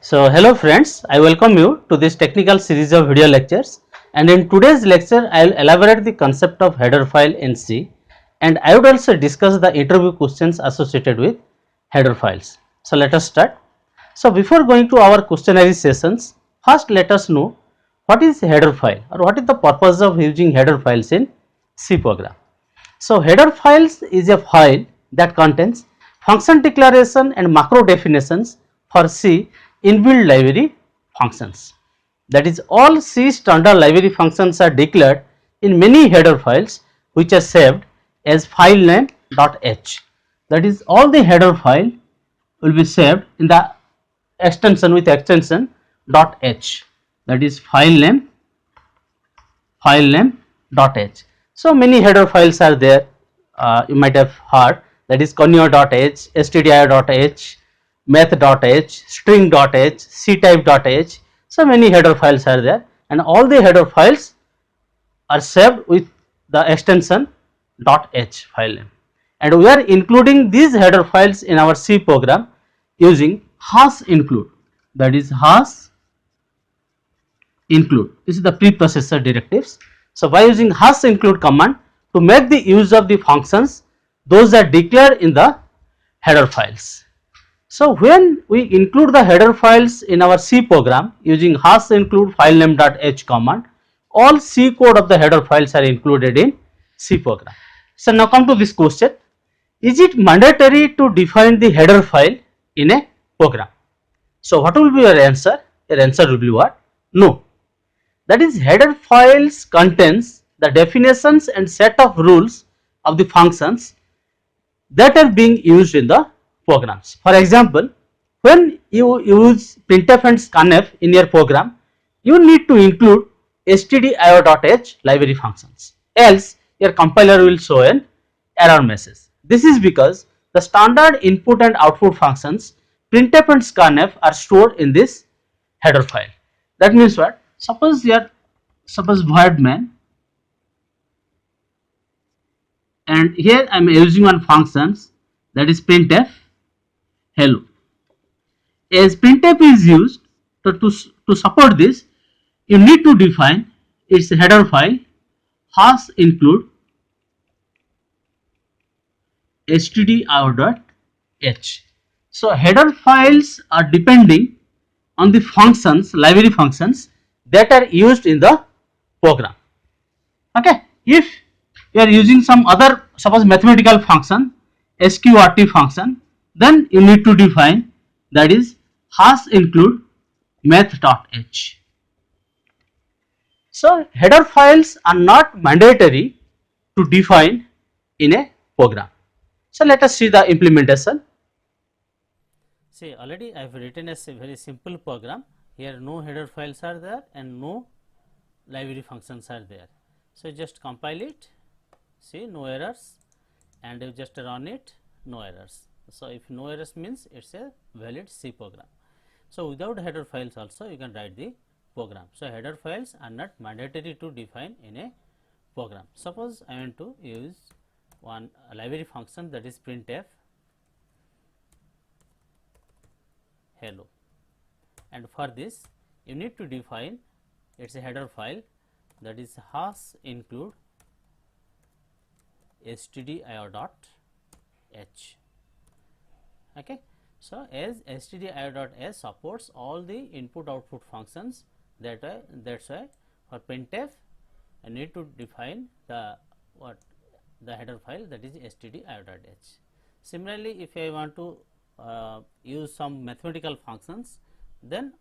So hello friends, I welcome you to this technical series of video lectures, and in today's lecture I will elaborate the concept of header file in C, and I would also discuss the interview questions associated with header files. So let us start. So before going to our questionnaire sessions, first let us know what is header file or what is the purpose of using header files in C program. So header files is a file that contains function declaration and macro definitions for C inbuilt library functions. That is, all C standard library functions are declared in many header files which are saved as file name.h. That is, all the header file will be saved in the extension with extension .h, that is file name.h. So many header files are there, you might have heard, that is conio.h, stdio.h, math.h, string.h, ctype.h. So many header files are there, and all the header files are saved with the extension .h file name, and we are including these header files in our C program using hash include, that is hash include. This is the preprocessor directives. So by using hash include command to make the use of the functions, those are declared in the header files. So when we include the header files in our C program using hash include file name.h command, all C code of the header files are included in C program. So now come to this question: is it mandatory to define the header file in a program? So what will be your answer? Your answer will be what? No. That is, header files contains the definitions and set of rules of the functions that are being used in the programs. For example, when you use printf and scanf in your program, you need to include stdio.h library functions, else your compiler will show an error message. This is because the standard input and output functions printf and scanf are stored in this header file. That means what? Suppose void main, and here I am using one functions, that is printf hello. As printf is used to support this, you need to define its header file hash include stdio.h. So header files are depending on the functions, library functions that are used in the program. Okay, if you are using some other, suppose mathematical function, sqrt function, then you need to define, that is hash include math.h. So header files are not mandatory to define in a program. So let us see the implementation. See, already I have written a very simple program. Here no header files are there and no library functions are there. So just compile it, see no errors, and you just run it, no errors. So if no errors means it is a valid C program. So without header files also you can write the program. So header files are not mandatory to define in a program. Suppose I want to use one library function, that is printf hello, and for this you need to define its header file, that is hash include stdio.h. Okay. So as stdio.h supports all the input output functions, that's why for printf I need to define the header file, that is stdio.h. Similarly, if I want to use some mathematical functions, then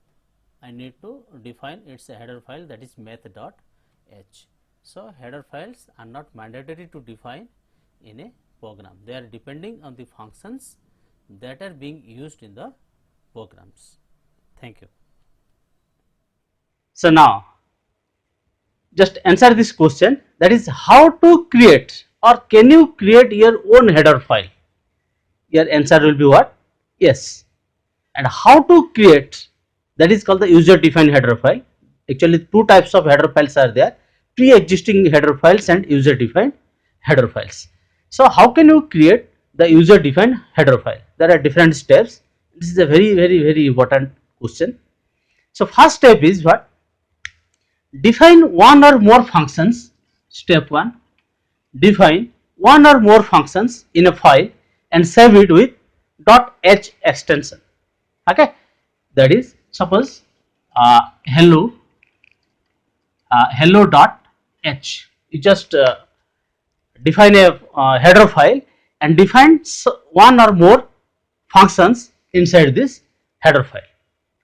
I need to define its header file, that is math.h. So header files are not mandatory to define in a program. They are depending on the functions that are being used in the programs. Thank you. So now just answer this question, that is how to create, or can you create your own header file? Your answer will be what? Yes. And how to create, that is called the user defined header file. Actually two types of header files are there, pre-existing header files and user defined header files. So how can you create the user defined header file? There are different steps. This is a very important question. So first step is what? Define one or more functions. Step 1. Define one or more functions in a file and save it with .h extension. Okay, that is, suppose hello hello.h. You just define a header file and define one or more functions inside this header file.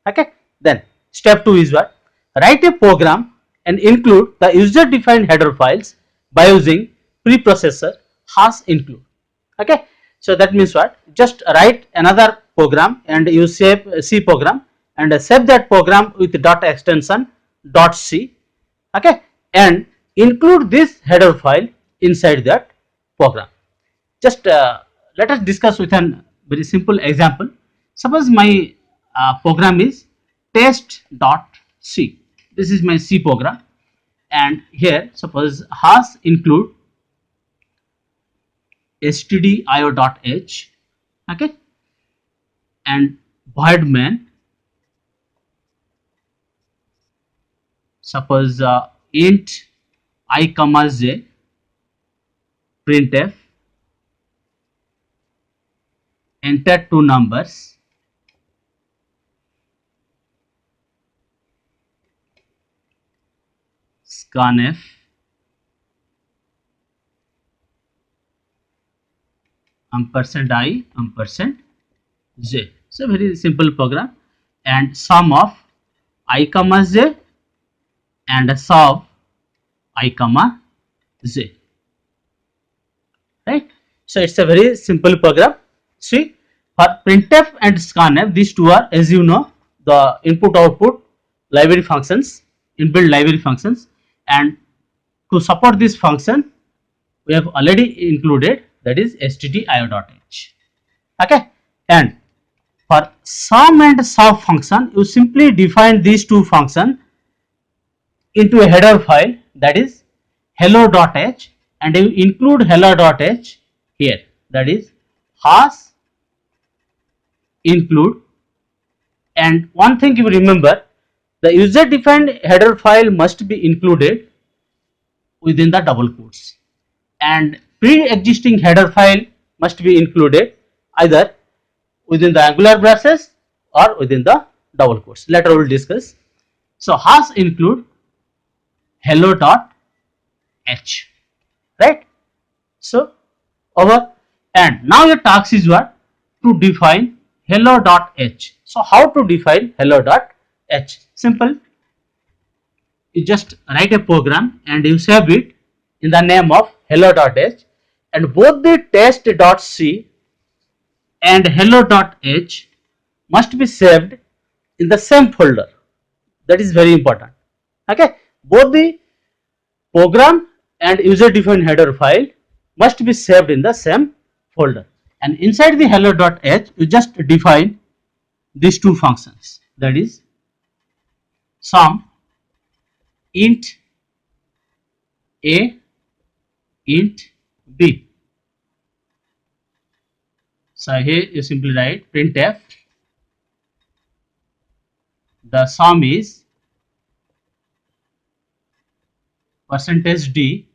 Okay, then step 2 is what? Write a program and include the user defined header files by using preprocessor #include. Okay, so that means what? Just write another program and you save C program and save that program with dot extension .c. Okay, and include this header file inside that program. Just let us discuss with an very simple example. Suppose my program is test.c. This is my C program, and here suppose #include stdio.h, okay, and void main, suppose int I comma j, printf, enter two numbers, scanf, ampersand I ampersand j. So very simple program, and sum of I comma j and sum I comma j, right? So it's a very simple program. See, for printf and scanf, these two are, as you know, the input output library functions, inbuilt library functions, and to support this function we have already included, that is stdio.h. Okay, and for sum and sub function, you simply define these two functions into a header file, that is hello.h, and you include hello.h here, that is #include. And one thing you remember, the user defined header file must be included within the double quotes, and pre-existing header file must be included either within the angular braces or within the double quotes. Later we will discuss. So #include hello.h, right? So over, and now your task is what? To define hello.h. So how to define hello.h? Simple. You just write a program and you save it in the name of hello.h, and both the test.c and hello.h must be saved in the same folder. That is very important. Okay, both the program and user defined header file must be saved in the same folder, and inside the hello.h you just define these two functions, that is sum int a int b. So here you simply write printf, the sum is %d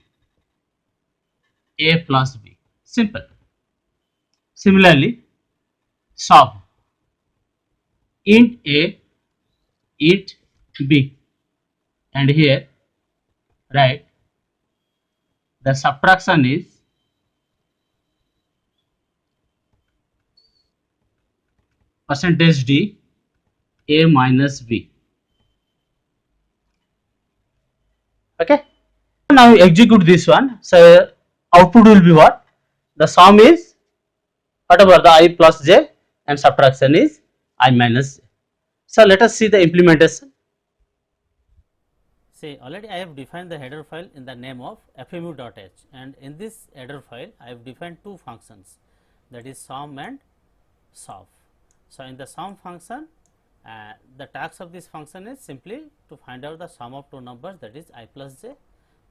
a plus b. Simple. Similarly, sub int a int b, and here write the subtraction is %d a minus b. Okay, now you execute this one. So output will be what? The sum is whatever the I plus j, and subtraction is I minus j. So let us see the implementation. Say already I have defined the header file in the name of fmu.h, and in this header file I have defined two functions, that is sum and sub. So in the sum function, the task of this function is simply to find out the sum of two numbers, that is I plus j,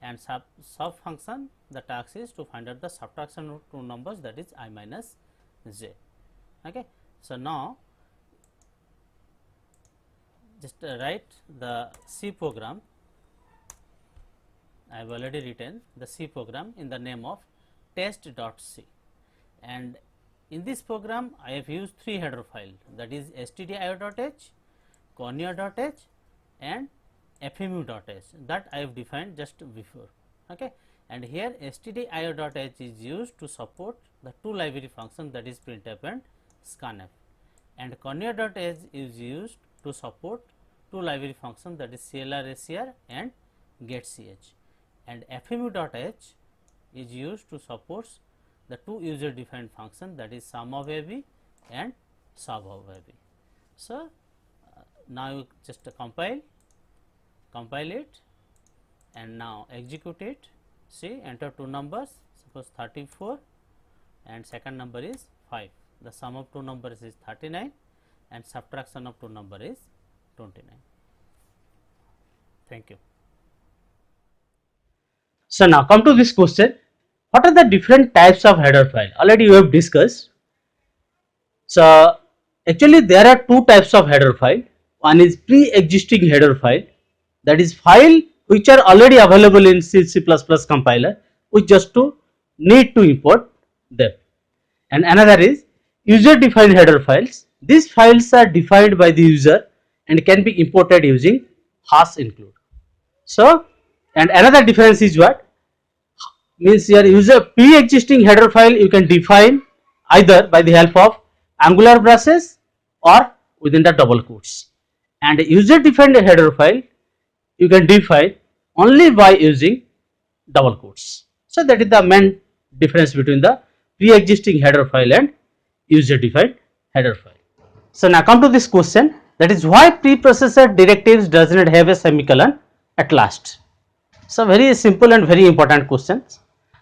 and sub function, the task is to find out the subtraction of two numbers, that is I minus j. Okay. So now just write the C program. I have already written the C program in the name of test.c, and in this program I have used three header file, that is stdio.h, conio.h and fmu.h, that I have defined just before. Okay. And here stdio.h is used to support the two library functions, that is printf and scanf, and conio.h is used to support two library functions, that is clr, and getch, and fmu.h is used to support the two user defined functions, that is sum of ab and sub of ab. So, now you just compile it and now execute it. See, enter two numbers, suppose 34 and second number is 5. The sum of two numbers is 39 and subtraction of two number is 29. Thank you. So now come to this question, what are the different types of header file? Already you have discussed. So actually there are two types of header file. One is pre-existing header file, that is file which are already available in C++ compiler, we just need to import them. And another is user defined header files. These files are defined by the user and can be imported using #include. So, and another difference is what? Means your user pre-existing header file you can define either by the help of angular braces or within the double quotes, and user defined header file you can define only by using double quotes. So that is the main difference between the pre-existing header file and user defined header file. So now come to this question, that is why preprocessor directives does not have a semicolon at last. So very simple and very important question.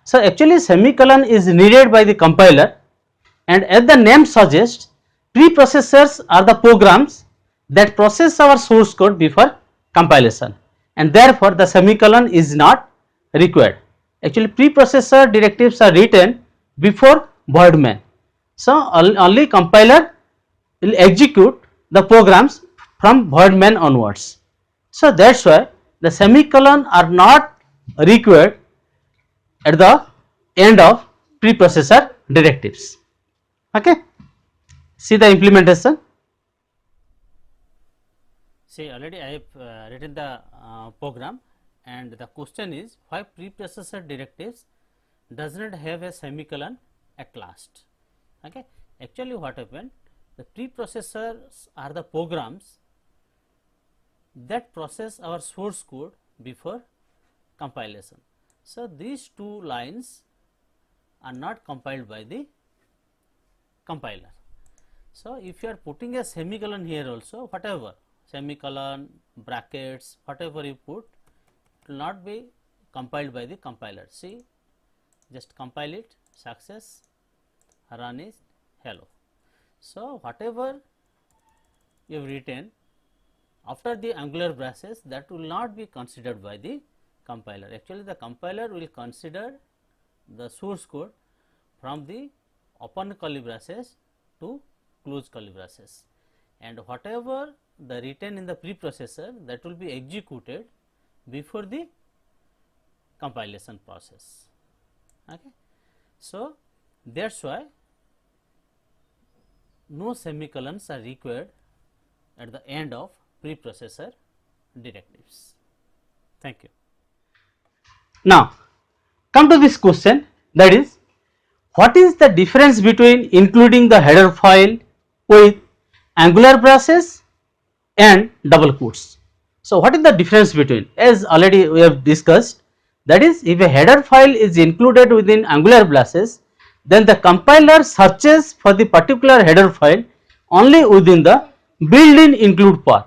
So actually semicolon is needed by the compiler, and as the name suggests, preprocessors are the programs that process our source code before compilation, and therefore the semicolon is not required. Actually preprocessor directives are written before void main. So only compiler will execute the programs from void main onwards. So that's why the semicolon are not required at the end of preprocessor directives. Okay. See the implementation. See, already I have written the program, and the question is why preprocessor directives does not have a semicolon at last. Okay. Actually what happened, the preprocessors are the programs that process our source code before compilation. So these two lines are not compiled by the compiler. So if you are putting a semicolon here also, whatever semicolon, brackets, whatever you put, it will not be compiled by the compiler. See, just compile it, success, run is hello. So whatever you have written after the angular braces, that will not be considered by the compiler. Actually the compiler will consider the source code from the open curly braces to close curly braces, and whatever the written in the preprocessor, that will be executed before the compilation process. Okay. So that's why no semicolons are required at the end of preprocessor directives. Thank you. Now come to this question, that is what is the difference between including the header file with angular braces and double quotes. So what is the difference between, as already we have discussed, that is if a header file is included within angular braces, then the compiler searches for the particular header file only within the built-in include path,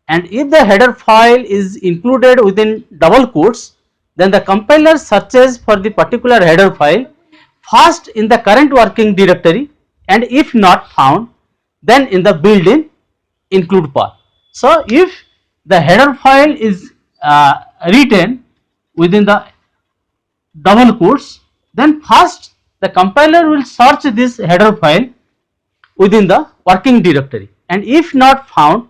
and if the header file is included within double quotes, then the compiler searches for the particular header file first in the current working directory, and if not found, then in the built-in include path. So if the header file is written within the double quotes, then first the compiler will search this header file within the working directory, and if not found,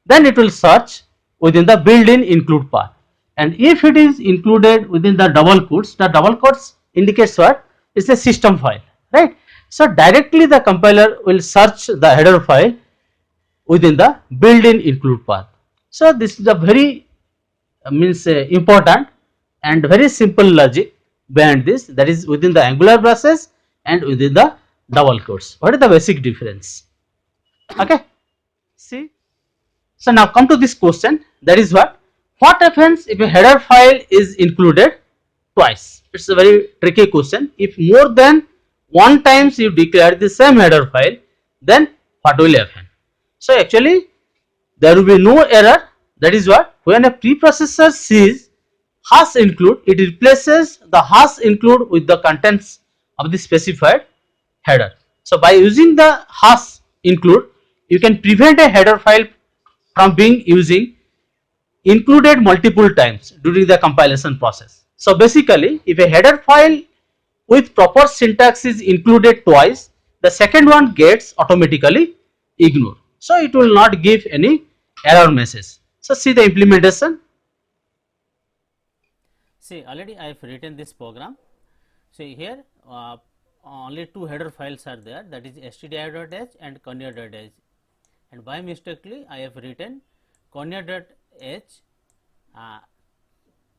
then it will search within the built-in include path. And if it is included within the double quotes indicates what? It's a system file, right? So directly the compiler will search the header file within the built-in include path. So this is a very important and very simple logic behind this, that is within the Angular process and within the double quotes. What is the basic difference? Okay, see. So now come to this question, that is what happens if a header file is included twice? It's a very tricky question. If more than one times you declare the same header file, then what will happen? So actually there will be no error. That is when a preprocessor sees hash include, it replaces the hash include with the contents of the specified header. So by using the hash include, you can prevent a header file from being using included multiple times during the compilation process. So basically, if a header file with proper syntax is included twice, the second one gets automatically ignored. So it will not give any error message. So see the implementation. See, already I have written this program. See here only two header files are there, that is stdio.h and conio.h, and by mistakenly I have written conio.h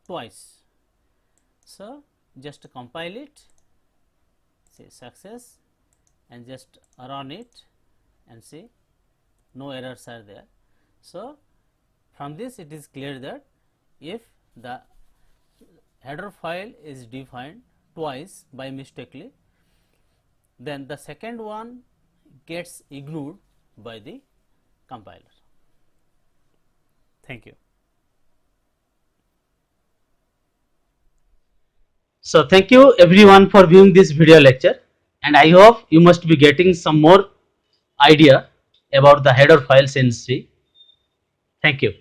twice. So just compile it, say success, and just run it and see no errors are there. So from this it is clear that if the header file is defined twice by mistakenly, then the second one gets ignored by the compiler. Thank you. So thank you everyone for viewing this video lecture, and I hope you must be getting some more idea about the header files in C. Thank you.